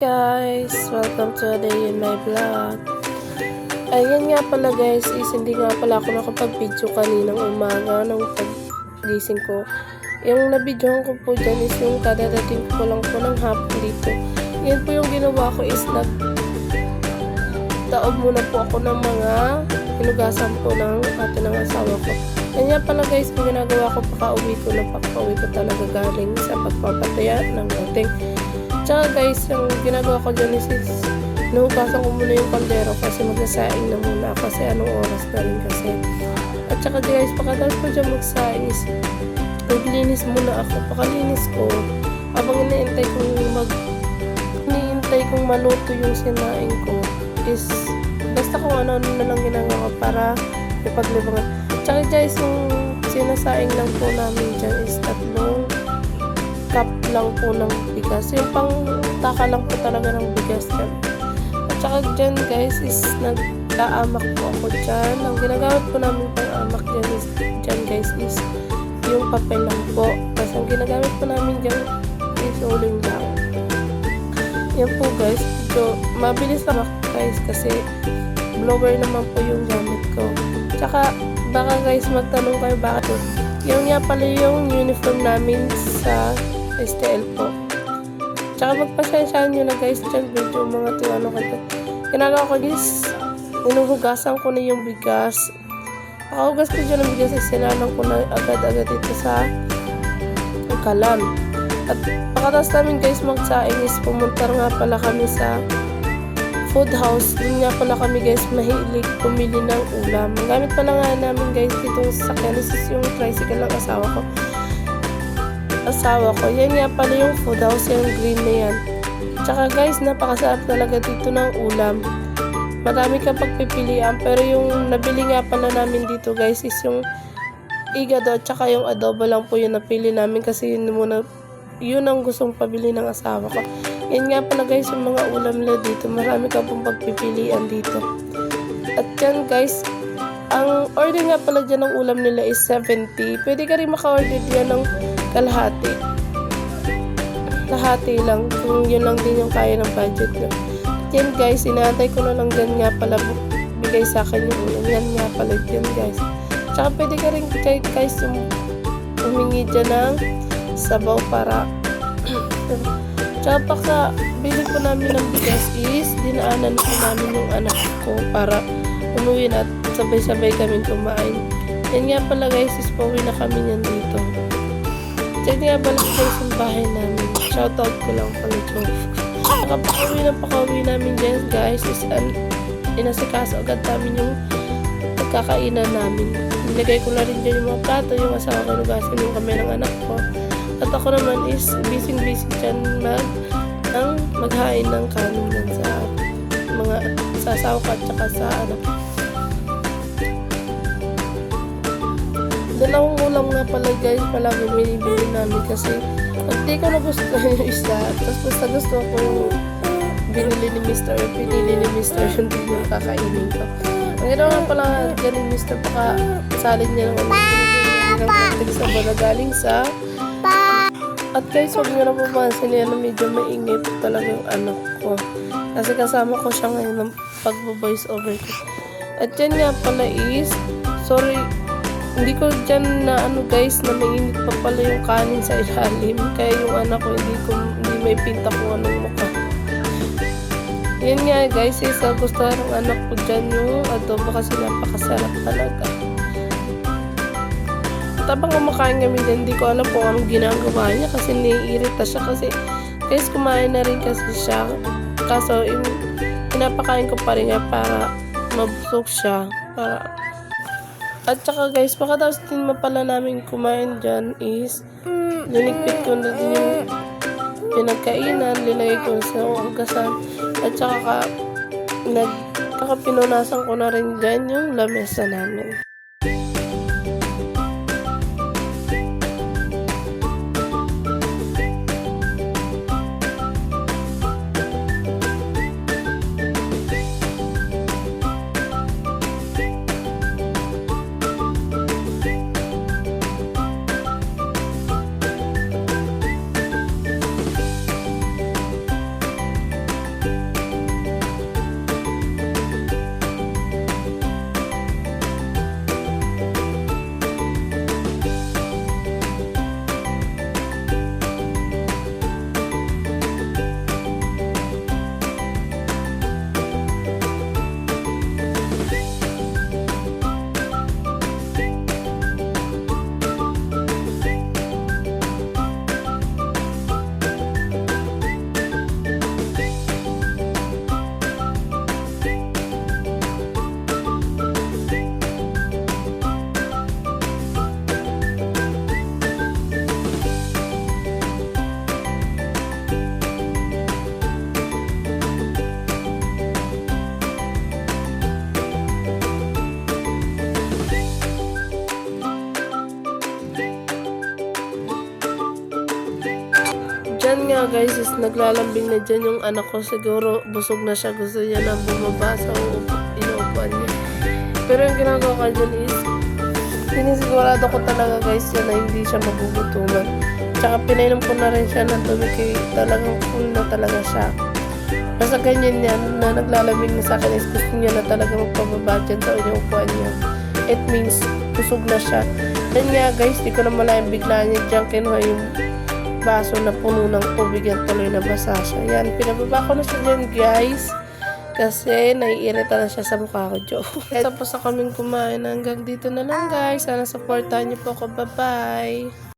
Guys, welcome to a day in my vlog. Ayan nga pala guys, hindi nga pala ako nakapag-video kaninang umaga ng pag-gising ko. Yung na-videohan ko po dyan is yung kadadating ko lang po ng hapon dito. Yan po yung ginawa ko is nagtaob muna po ako ng mga hinugasan po ng ate ng asawa ko. Ayan nga pala guys, yung ginagawa ko pakauwi ko talaga galing sa pagpapataya ng loting. Tsaka guys, yung ginagawa ko dyan is nahugasan ko muna yung kaldero kasi magsasaing na muna kasi anong oras na rin kasi. At tsaka guys, pagkatapos ko dyan magsaing is naglinis muna ako. Pakalinis ko habang iniintay kong maluto yung sinaing ko is basta kung ano na lang ginagawa ko para ipaglibangan. Tsaka guys, yung sinasaing lang po namin dyan is 3 cup lang po ng bigas. Yung pang taka lang po talaga ng bigas dyan. At saka dyan guys is nag-aamak po ako dyan. Ang ginagamit po namin pang amak dyan guys is yung papel lang po. Kasi ang ginagamit po namin dyan is uling lang. Yan po guys. So, mabilis na guys kasi blower naman po yung gamit ko. Tsaka baka guys magtanong kayo bakit yung nga pala yung uniform namin sa STL po. Tsaka magpasensyaan nyo na guys dyan video mga tuwano kasi ginagawa ko guys, inuhugasan ko na yung bigas. Pakahugas ko dyan ng bigas ay sinalang ko na agad-agad dito sa kalan. At pagkatapos namin guys magsaing is pumunta nga pala kami sa food house. Doon nga pala kami guys mahilig pumili ng ulam. Gamit pala nga namin guys itong sasakyan. This is yung tricycle ng asawa ko. Yan nga pala yung food house, yung green na yan. Tsaka guys, napakasarap talaga dito ng ulam. Marami kang pagpipilian, pero yung nabili nga pala namin dito guys is yung igado at tsaka yung adobo lang po yung napili namin kasi yun ang gustong pabili ng asawa ko. Yan nga pala guys yung mga ulam nila dito. Marami kang pong pagpipilian dito. At yan guys, ang order nga pala dyan ng ulam nila is 70. Pwede ka rin maka-order dyan ng kalahati lang kung yun lang din yung kaya ng budget nyo. Yan guys, inaantay ko na lang dyan nga pala bigay sa akin yung ulam. Yan nga pala dyan guys. Tsaka pwede ka rin guys humingi dyan ng sabaw para tsaka pagka bili ko namin ng bigas is dinaanan ko namin yung anak ko para umuwi na at sabay-sabay kaming kumain. Yan nga pala guys, is pauwi na kami yan dito. Diyan nga balik guys yung bahay namin. Shoutout ko lang pala dyan. Pakauwi namin dyan guys is inasikaso agad namin yung pagkakainan namin. Nilagay ko na rin dyan yung mga plato, yung asawa ko nugasan yung kamay ng anak ko. At ako naman is busy dyan maghain ng kanin dyan sa asawa ko at saka sa anak. Dalawang ulam nga pala guys palagi binibili namin kasi pag di ko nagustuhan yung isa tapos basta gusto ko yung binili ni Mr. o pinili ni Mr. yung di yung kakainin ko. Ang ginawa nga pala dyan ni Mr. salin niya ng pinagpapagtig sa bala galing sa at guys huwag nyo na pupansin yan na medyo maingit talaga yung anak ko kasi kasama ko siya ngayon ng pag-voice over ko. At yan nga pala is sorry hindi ko dyan na guys na mainit pa pala yung kanin sa ilalim kaya yung anak ko hindi may pinta kung anong mukha. Yan nga guys is gusto ng anak ko dyan yung adobo kasi napakasarap talaga. At habang kumakain kami dyan hindi ko alam kung anong ginagawa niya kasi naiirita siya kasi guys kumain na rin kasi siya kaso pinapakain ko pa rin nga para mabusog siya at saka guys, pagkatapos din pala namin kumain dyan is linigpit ko na din yung pinagkainan, linagay ko sa ugasan at saka pinunasan ko na rin dyan yung lamesa namin. nga guys is naglalambing na dyan yung anak ko. Siguro busog na siya. Gusto niya na bumaba sa inuupuan niya. Pero yung ginagawa ko dyan is sinisigurado ko talaga guys yan na hindi siya magugutuman. Tsaka pinainom ko na rin siya ng tubig kaya talagang full na talaga siya. Basta ganyan yan na naglalamig na sa akin is gusto niya na talaga magpababa dyan sa inuupuan niya. It means busog na siya. Then nga guys, di ko na malayang bigla niya dyan kinuha yung baso na puno ng tubig yan tuloy na basa siya. Yan, pinababa ko na siya dyan guys. Kasi naiirita na siya sa mukha ko, joke. Tapos na kaming kumain. Hanggang dito na lang guys. Sana supportahan niyo po ako. Bye-bye!